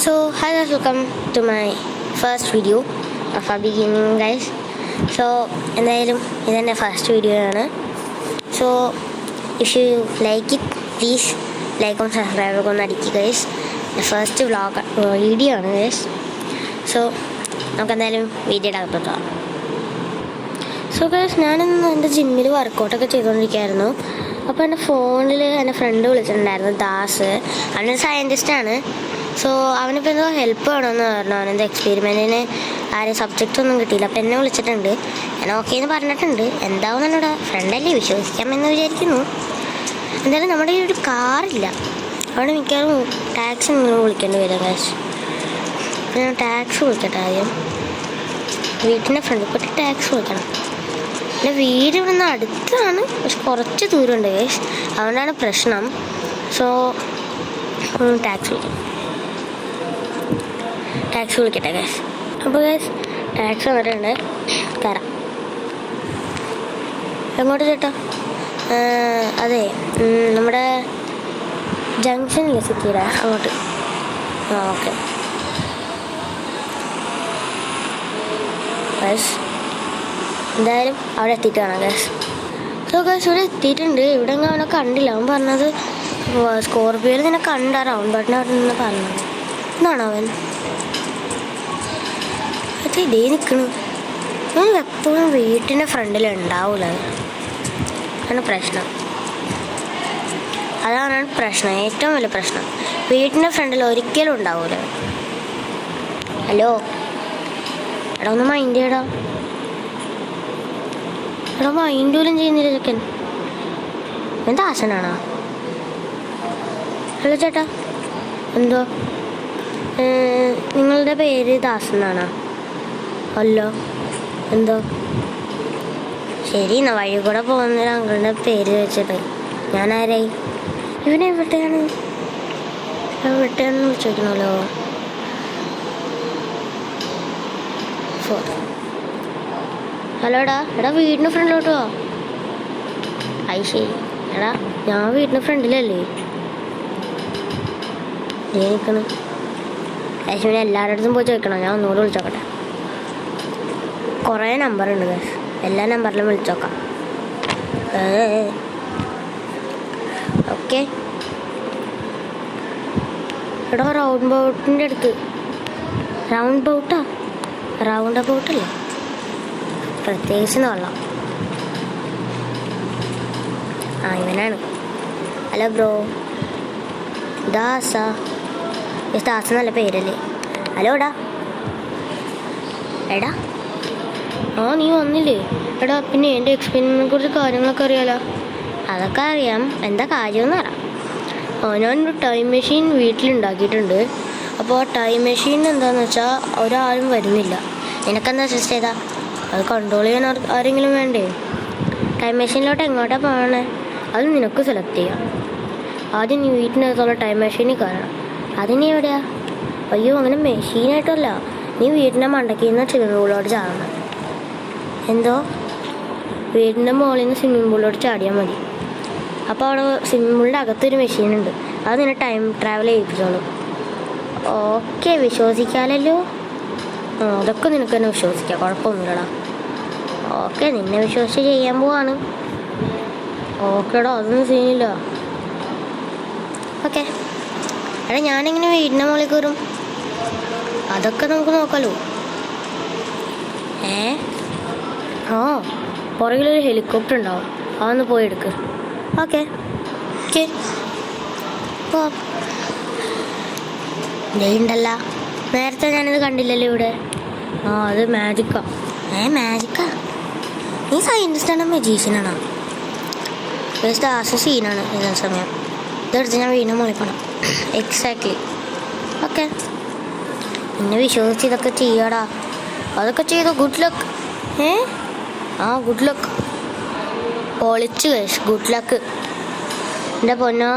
So, hi guys, welcome to my first video of Abhi Gaming guys. So, എന്തായാലും ഇതെൻ്റെ first video ആണ്. So, if you like it, please like and subscribe ഒന്ന് അടിക്കുക guys. First vlog video ആണ് guys. So, നമുക്ക് എന്തായാലും വീഡിയോയുടെ അകത്തോട്ട്. സോ ഗൈസ്, ഞാനിന്ന് എൻ്റെ ജിമ്മിൽ വർക്കൗട്ടൊക്കെ ചെയ്തുകൊണ്ടിരിക്കുകയായിരുന്നു. അപ്പോൾ എൻ്റെ ഫോണിൽ എൻ്റെ ഫ്രണ്ട് വിളിച്ചിട്ടുണ്ടായിരുന്നു, ദാസ്. അവനൊരു സയൻറ്റിസ്റ്റാണ്. സോ അവനിപ്പോൾ എന്തോ ഹെൽപ്പ് വേണമെന്ന് പറഞ്ഞു. അവനെന്തോ എക്സ്പെരിമെൻറ്റിന് ആരും സബ്ജക്റ്റ് ഒന്നും കിട്ടിയില്ല. അപ്പോൾ എന്നെ വിളിച്ചിട്ടുണ്ട്. ഞാൻ ഓക്കെ എന്ന് പറഞ്ഞിട്ടുണ്ട്. എന്താവും എന്നോട് ഫ്രണ്ടല്ലേ, വിശ്വസിക്കാമെന്ന് വിചാരിക്കുന്നു. എന്തായാലും നമ്മുടെ ഈ ഒരു കാറില്ല, അവിടെ മിക്കവാറും ടാക്സി നിങ്ങൾ വിളിക്കേണ്ടി വരും ഗൈസ്. ഞാൻ ടാക്സി വിളിക്കട്ടെ ആദ്യം. വീട്ടിൻ്റെ ഫ്രണ്ടിൽ പോയിട്ട് ടാക്സി വിളിക്കണം. എൻ്റെ വീട് ഇവിടെ നിന്ന് അടുത്താണ്, പക്ഷെ കുറച്ച് ദൂരമുണ്ട് ഗൈസ്. അതുകൊണ്ടാണ് പ്രശ്നം. സോ ടാക്സി വിളിക്കട്ടെ ഗൈസ്. അപ്പോൾ ഗൈസ് ടാക്സി വന്നിട്ടുണ്ട്, കയറാം. എങ്ങോട്ട് ചേട്ടാ? അതെ, നമ്മുടെ ജംഗ്ഷനില്ലേ സിറ്റിയുടെ അങ്ങോട്ട്. ഓക്കെ ഗൈസ്, എന്തായാലും അവിടെ എത്തിയിട്ട് കാണാം ഗൈസ്. സോ ഗൈസ്, ഇവിടെ എത്തിയിട്ടുണ്ട്. ഇവിടെ എങ്ങനെ അവനെ കണ്ടില്ല. അവൻ പറഞ്ഞത് സ്കോർപ്പിയോയിൽ നിന്നെ കണ്ട റൗണ്ട് ബട്ടൺ അവിടെ നിന്ന് പറഞ്ഞത് എന്നാണ് അവൻ. അത് ഇതേ നിൽക്കണു. ഞാൻ എപ്പോഴും വീട്ടിൻ്റെ ഫ്രണ്ടിൽ ഉണ്ടാവില്ല. അതാണ് പ്രശ്നം. അതാണ് പ്രശ്നം, ഏറ്റവും വലിയ പ്രശ്നം. വീട്ടിൻ്റെ ഫ്രണ്ടിൽ ഒരിക്കലും ഉണ്ടാവില്ല. ഹലോ എടാ, ഒന്ന് മൈൻഡ് ചെയ്യടാ. എടാ മൈൻഡ് പോലും ചെയ്യുന്നില്ല ചെക്കൻ. എന്താ ആശനാണോ? ഹലോ ചേട്ടാ, എന്തോ നിങ്ങളുടെ പേര് ദാസനാണോ? അല്ലോ, എന്തോ ശരി. എന്നാ വഴി കൂടെ പോകുന്ന അങ്കിളുടെ പേര് വെച്ചിട്ട് ഞാനാരായി? എവിടെയാണെന്ന് ചോദിക്കണമല്ലോ. ഹലോടാ, എടാ വീടിന് ഫ്രണ്ടിലോട്ട് പോ. അത് ശരി. എടാ ഞാൻ വീടിന് ഫ്രണ്ടിലല്ലേ നിൽക്കണ്. ലക്ഷ്മിനെ എല്ലാവരുടെ അടുത്തും പോയി ചോദിക്കണം. ഞാൻ ഒന്നുകൂടെ വിളിച്ചോക്കട്ടെ. കുറേ നമ്പറുണ്ട് ഗൈസ്, എല്ലാ നമ്പറിലും വിളിച്ചോക്കാം. ഓക്കെ. എടാ റൗണ്ട് ബൗട്ടിൻ്റെ അടുത്ത്. റൗണ്ട് അബൌട്ടല്ലേ, പ്രത്യേകിച്ച് കൊള്ളാം. ഇവനാണ്. ഹലോ ബ്രോ, ദാസ നല്ല പേരല്ലേ? ഹലോ എടാ നീ വന്നില്ലേ? എടാ പിന്നെ എൻ്റെ എക്സ്പീരിയൻസിനെ കുറിച്ച് കാര്യങ്ങളൊക്കെ അറിയാലോ. അതൊക്കെ അറിയാം. എന്താ കാര്യമെന്ന് അറിയാം. ഞാനൊരു ടൈം മെഷീൻ വീട്ടിലുണ്ടാക്കിയിട്ടുണ്ട്. അപ്പോൾ ആ ടൈം മെഷീൻ എന്താണെന്ന് വെച്ചാൽ ഒരാളും വരുന്നില്ല. നിനക്കെന്താ സജസ്റ്റ് ചെയ്താൽ അത് കൺട്രോൾ ചെയ്യാൻ ആരെങ്കിലും വേണ്ടേ? ടൈം മെഷീനിലോട്ട് എങ്ങോട്ടാണ് പോകണേ അത് നിനക്ക് സെലക്ട് ചെയ്യാം. ആദ്യം നീ വീട്ടിനകത്തുള്ള ടൈം മെഷീനിൽ കയറണം. അതിനി എവിടെയാ? അയ്യോ, അങ്ങനെ മെഷീനായിട്ടല്ല, നീ വീടിൻ്റെ മണ്ടയ്ക്ക് നിന്ന് സ്വിമ്മിംഗ് പൂളിലോട്ട് ചാടണം. എന്തോ? വീടിൻ്റെ മുകളിൽ നിന്ന് സ്വിമ്മിംഗ് പൂളിലോട്ട് ചാടിയാൽ മതി. അപ്പോൾ അവിടെ സ്വിമ്മിംഗ് പൂളിൻ്റെ അകത്തൊരു മെഷീനുണ്ട്, അത് നിന്നെ ടൈം ട്രാവൽ ചെയ്യിപ്പിച്ചോളൂ. ഓക്കെ, വിശ്വസിക്കാമല്ലോ. അതൊക്കെ നിനക്ക് തന്നെ വിശ്വസിക്കാം, കുഴപ്പമൊന്നുമില്ലടാ. ഓക്കെ, നിന്നെ വിശ്വസിച്ച് ചെയ്യാൻ പോവാണ്. ഓക്കേടാ, അതൊന്നും സീനില്ല. ഓക്കെ. എടാ ഞാനെങ്ങനെ വീടിൻ്റെ മുകളിൽ കയറും? അതൊക്കെ നമുക്ക് നോക്കാമല്ലോ. പുറകിലൊരു ഹെലികോപ്റ്റർ ഉണ്ടാവും, അതൊന്ന് പോയി എടുക്ക്. ഓക്കെ ഉണ്ടല്ല, നേരത്തെ ഞാനിത് കണ്ടില്ലല്ലോ ഇവിടെ. അത് മാജിക്കാ. മാജിക്കാ? നീ സയൻറ്റിസ്റ്റാണോ മജീഷ്യനാണോ? ജസ്റ്റ് സീനാണ് ഇതേ സമയം. ഇതെടുത്ത് ഞാൻ വീണ്ടും മുളിക്കണം. എക്സാക്ട്ലി. ഓക്കെ, എന്നെ വിശ്വസിച്ച് ഇതൊക്കെ ചെയ്യാടാ. അതൊക്കെ ചെയ്തോ. Good luck. Good luck. പൊളിച്ച് കേസ്, ഗുഡ് ലക്ക്. എൻ്റെ പൊന്നോ,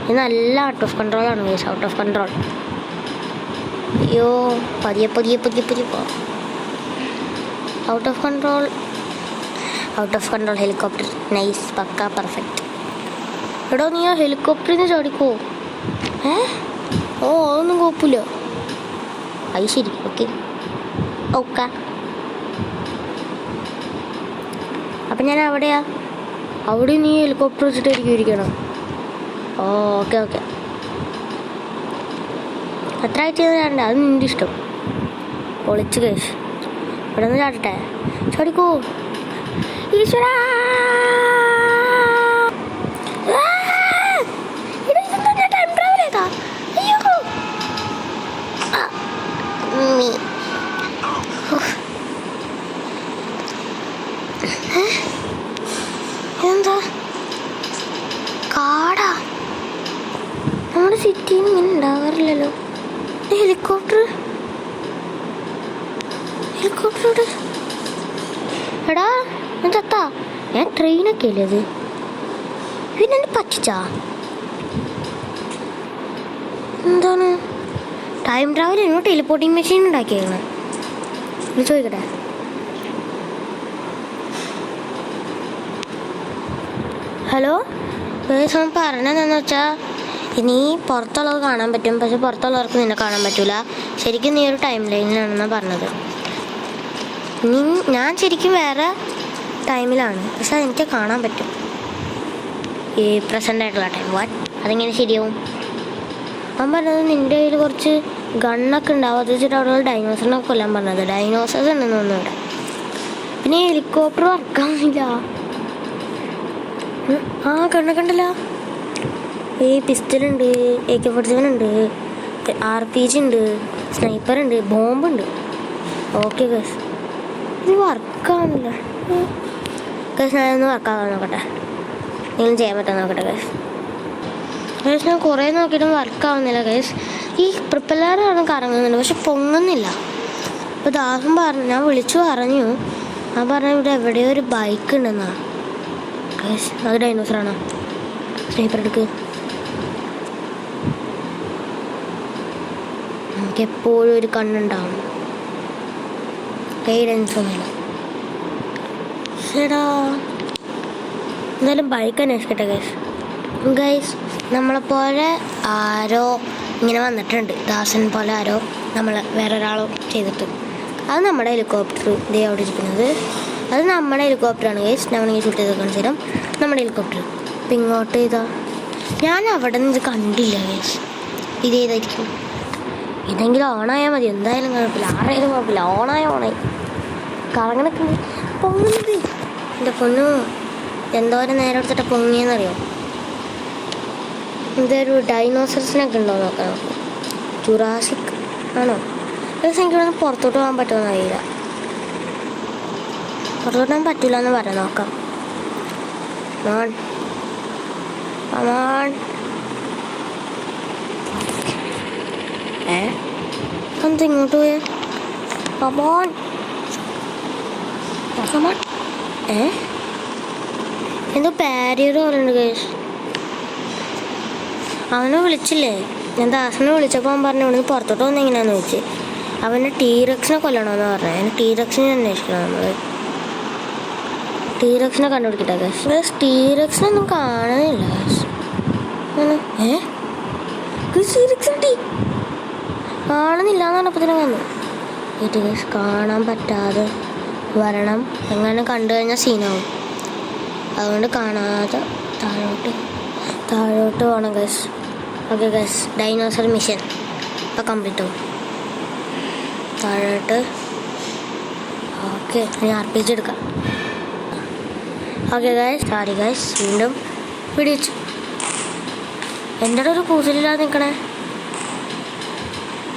ഇത് നല്ല ഔട്ട് ഓഫ് കൺട്രോളാണ് കേസ്, ഔട്ട് ഓഫ് കൺട്രോൾ. അയ്യോ, പതിയെ പോ. Out of control helicopter. Nice, പക്ക, പെർഫെക്റ്റ്. എടോ നീ ആ ഹെലികോപ്റ്ററിൽ നിന്ന് ചാടിക്കോ. ഓ അതൊന്നും കുഴപ്പമില്ല. അത് ശരി, ഓക്കെ ഓക്കെ. അപ്പം ഞാൻ അവിടെയാ? അവിടെ നീ ഹെലികോപ്റ്റർ വെച്ചിട്ടായിരിക്കും ഇരിക്കണം. ഓ ഓക്കെ ഓക്കെ. എത്ര ആഴ്ച ചാടണ്ട, അത് നിൻ്റെ ഇഷ്ടം. ഒളിച്ച് കേസ് ഇവിടെ നിന്ന് ചാടട്ടെ. ചാടിക്കോ. ഈശ്വരാ, ടൈം ട്രാവൽ ചെയ്താ. അയ്യോ എന്താ കാടാ? നമ്മുടെ സിറ്റിയിൽ ഇങ്ങനെ ഉണ്ടാവാറില്ലല്ലോ. ഹെലികോപ്റ്റർ എടാ ഞാൻ ചത്താ. ഞാൻ ട്രെയിനൊക്കെ അല്ലേ അത്? പിന്നെ എന്നെ പറ്റിച്ചാ? എന്താണ് ടൈം ട്രാവലിനോ ടെലിപ്പോർട്ടിങ് മെഷീൻ ഉണ്ടാക്കിയേക്കണം? ഇത് ചോദിക്കട്ടെ. ഹലോ, ദിവസം പറഞ്ഞതെന്ന് വെച്ചാൽ ഇനി പുറത്തുള്ളത് കാണാൻ പറ്റും, പക്ഷെ പുറത്തുള്ളവർക്ക് നിന്നെ കാണാൻ പറ്റൂല. ശരിക്കും നീ ഒരു ടൈം ലൈനിലാണെന്നാണ് പറഞ്ഞത്. ഞാൻ ശരിക്കും വേറെ ടൈമിലാണ്, പക്ഷെ എനിക്ക് കാണാൻ പറ്റും ഈ പ്രസൻ്റ് ആയിട്ടുള്ള ടൈം. വാട്ട്? അതെങ്ങനെ ശരിയാവും? അവൻ പറഞ്ഞത് നിൻ്റെ കയ്യിൽ കുറച്ച് ഗണ്ണൊക്കെ ഉണ്ടാവും, അത് വെച്ചിട്ട് അവിടെ ഡൈനോസറിനൊക്കെ കൊല്ലാൻ പറഞ്ഞത്. ഡൈനോസേഴ്സ് ഉണ്ടെന്ന് തോന്നുന്നു ഇവിടെ. പിന്നെ ഹെലികോപ്റ്റർ വർക്കാവുന്നില്ല. ആ ഗണ്ണൊക്കെ ഉണ്ടല്ലോ. ഈ പിസ്റ്റലുണ്ട്, AK-47 ഉണ്ട്, RPG ഉണ്ട്, സ്നൈപ്പർ ഉണ്ട്, ബോംബുണ്ട്. ഓക്കെ ഗസ്, ഇത് വർക്കാവുന്നില്ല ഗസ്. ഞാനൊന്ന് വർക്കാവാൻ നോക്കട്ടെ, എന്തെങ്കിലും ചെയ്യാൻ പറ്റാൻ നോക്കട്ടെ ഗസ്. ഗസ് ഞാൻ കുറേ നോക്കിയിട്ടും വർക്കാവുന്നില്ല ഗസ്. ഈ പ്രൊപ്പല്ലറാണ് കറങ്ങുന്നുണ്ട്, പക്ഷെ പൊങ്ങുന്നില്ല. അപ്പോൾ ദാസം പറഞ്ഞു, ഞാൻ വിളിച്ചു പറഞ്ഞു, ഞാൻ പറഞ്ഞു ഇവിടെ എവിടെയോ ഒരു ബൈക്ക് ഉണ്ടെന്നാ ഗസ്. അത് ഡൈനോസറാണോ? സ്നൈപ്പർ എടുക്ക്. നമുക്ക് എപ്പോഴും ഒരു കണ്ണുണ്ടാവും. ഗൈഡൻസ് ഒന്നുമില്ല. ശരിടാ, എന്തായാലും ബൈക്ക് അന്വേഷിക്കട്ടെ ഗൈസ്. ഗൈസ് നമ്മളെപ്പോലെ ആരോ ഇങ്ങനെ വന്നിട്ടുണ്ട്, ദാസൻ പോലെ ആരോ വേറൊരാളോ ചെയ്തിട്ട്. അത് നമ്മുടെ ഹെലികോപ്റ്റർ ഇതേ അവിടെ ഇരിക്കുന്നത്. അത് നമ്മുടെ ഹെലികോപ്റ്ററാണ് ഗൈസ്. നമ്മളിങ്ങനെ ഷൂട്ട് ചെയ്ത് കാണിച്ചു തരാം. നമ്മുടെ ഹെലികോപ്റ്റർ ഇപ്പം ഇങ്ങോട്ട് ചെയ്താ ഞാൻ അവിടെ നിന്ന് ഇത് കണ്ടില്ല ഗൈസ്. ഇതേതായിരിക്കും? ഇതെങ്കിലും ഓണായാൽ മതി, എന്തായാലും കുഴപ്പമില്ല, ആരായാലും കുഴപ്പമില്ല. ഓണായി കറങ്ങണൊക്കെ പൊങ്ങുന്നത്. എൻ്റെ പൊന്നു എന്തോരം നേരം എടുത്തിട്ട് പൊങ്ങിയെന്നറിയോ? ഇതൊരു ഡൈനോസറസിനൊക്കെ ഉണ്ടോ നോക്കാം. ജുറാസിക് ആണോ? പക്ഷേ എനിക്കിവിടെ പുറത്തോട്ട് പോകാൻ പറ്റുമെന്ന് അറിയില്ല. പുറത്തോട്ട് പോകാൻ പറ്റില്ല എന്ന് പറയാം. നോക്കാം. എന്താ ഇങ്ങോട്ട് പോയ? എന്തോ പാരിയർ പറയുന്നുണ്ട് കേസ്. അവനെ വിളിച്ചില്ലേ? ഞാൻ ദാസനെ വിളിച്ചപ്പോൾ അവൻ പറഞ്ഞു ഇവിടുന്ന് പുറത്തോട്ട് വന്ന് എങ്ങനെയാന്ന് ചോദിച്ചു. അവനെ ടീറക്സിനെ കൊല്ലണമെന്ന് പറഞ്ഞു. അതിന് ടീറക്സിനെ അന്വേഷിക്കണം നമ്മൾ. ടീറക്സിനെ കണ്ടുപിടിക്കട്ടെ കേസ്. ടീറക്സിനൊന്നും കാണുന്നില്ല കേസ്. കാണുന്നില്ല എന്ന് പറഞ്ഞപ്പോൾ വന്നു. ഇത് കേസ് കാണാൻ പറ്റാതെ വരണം. എങ്ങനെ കണ്ടു കഴിഞ്ഞാൽ സീനാവും. അതുകൊണ്ട് കാണാതെ താഴോട്ട് പോകണം guess. Okay guess, dinosaur mission ഇപ്പോൾ കംപ്ലീറ്റ് ആവും. താഴോട്ട്. ഓക്കെ, ഞാൻ RPG എടുക്കാം. ഓക്കെ ഗൈസ്, സോറി ഗൈസ്, വീണ്ടും പിടിച്ചു. എൻ്റെ ഒരു കൂസലില്ലാതെ നിൽക്കണേ.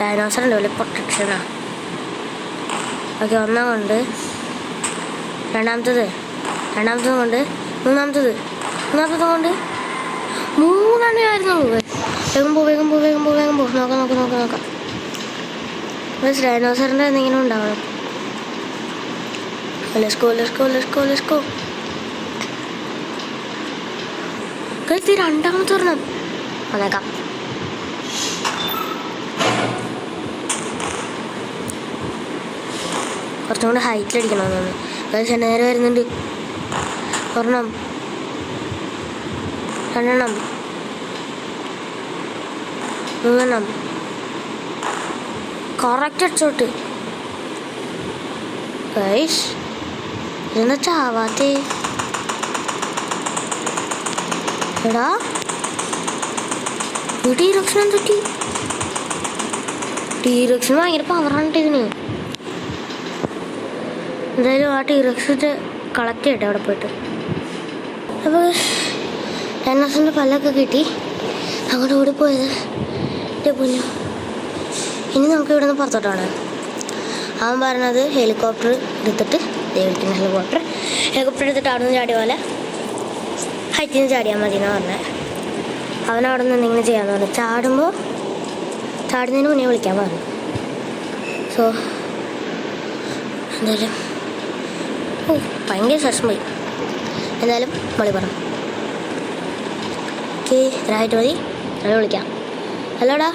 ഡൈനോസർ ഉണ്ട്, വലിയ പ്രൊട്ടക്ഷനാണ്. ഓക്കെ, ഒന്നാം കൊണ്ട്, രണ്ടാമത്തത് കൊണ്ട്, മൂന്നാമത്തത് കൊണ്ട്, മൂന്നെണ്ണമായിരുന്നു. വേഗം പോ. നോക്കാം. ബസ് ഡൈനോസറിൻ്റെ എന്തെങ്കിലും ഉണ്ടാവണം. Let's go. ഇത് രണ്ടാമത്തെ ഒരെണ്ണം വന്നേക്കാം. കുറച്ചും കൂടെ ഹൈറ്റിലടിക്കണമെന്നാണ്. പക്ഷേ നേരെ വരുന്നുണ്ട്. ഒരെണ്ണം, രണ്ടെണ്ണം, മൂന്നെണ്ണം, കറക്റ്റ് അടിച്ചോട്ട് ഗൈസ്. ഇതെന്താ ചാവാത്തേ? എടാ ഈ ടീറക്സിന് എന്തൊറ്റി? ടീറക്സിന് ഭയങ്കര പവറാണ് ഇതിന്. എന്തായാലും ആ ടീറക്സിൻ്റെ കളക്ട് ചെയ്യട്ടെ അവിടെ പോയിട്ട്. അപ്പോൾ ഡൈനോസറിൻ്റെ പല്ലൊക്കെ കിട്ടി അങ്ങോട്ട് ഓടിപ്പോയത് എൻ്റെ പൊന്നു. ഇനി നമുക്ക് ഇവിടെ നിന്ന് പുറത്തോട്ടാണ്. അവൻ പറഞ്ഞത് ഹെലികോപ്റ്റർ എടുത്തിട്ട് ദൈവത്തിൻ്റെ ഹെലികോപ്റ്റർ എടുത്തിട്ട് അവിടെ നിന്ന് ചാടിയ പോലെ ഹൈറ്റിൽ നിന്ന് ചാടിയാൽ മതി എന്നാണ് പറഞ്ഞത്. അവനവിടെ നിന്ന് എന്തെങ്കിലും ചെയ്യാമെന്ന് പറഞ്ഞു. ചാടുന്നതിന് മുന്നേ വിളിക്കാൻ പറഞ്ഞു. സോ എന്തായാലും ഭയങ്കര ശേഷം പോയി. എന്തായാലും മളി പറഞ്ഞു ഓക്കെ ഇതായിട്ട് മതി, ഞാൻ വിളിക്കാം. അല്ലോടാ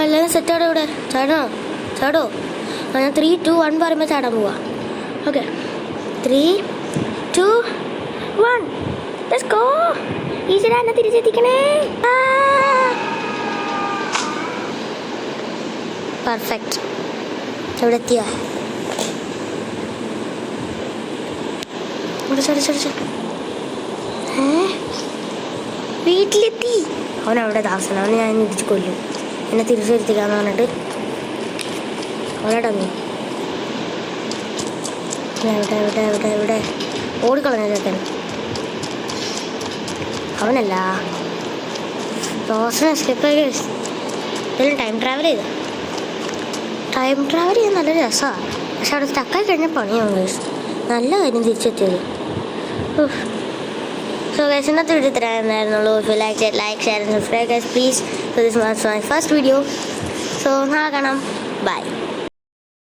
എല്ലാവരും സെറ്റാടോ ഇവിടെ? ചാടോ ഞാൻ 3, 2, 1 പറയുമ്പോൾ ചാടാൻ പോവാ. Okay 3, 2, 1 let's go. ഈശ്വരാ എന്നെ തിരിച്ചെത്തിക്കണേ. പെർഫെക്റ്റ്. എവിടെ എത്തിയാ? വീട്ടിലെത്തി. അവനവിടെ ദാസന. അവനെ ഞാൻ ഇടിച്ച് കൊല്ലും. എന്നെ തിരിച്ചു വരുത്തിക്കാന്ന് പറഞ്ഞിട്ട് അവനടങ്ങി. എവിടെ ഓടിക്കളഞ്ഞ അവനല്ല റോസിനെ എസ്കേപ്പ് ആയി. ഇതിലും ടൈം ട്രാവൽ ചെയ്യാൻ നല്ല രസമാണ്. പക്ഷെ അവിടെ സ്റ്റക്കായി കഴിഞ്ഞ പണിയാവും ഗൈസ്. നല്ല കാര്യം തിരിച്ചെത്തിയത്. സോ ഗൈസ് ഇന്നത്തെ വീഡിയോ തരാമെന്നായിരുന്നുള്ളൂ. If you like it, like, share and subscribe guys please. So this was my first video. So നാളെ കാണാം. ബൈ.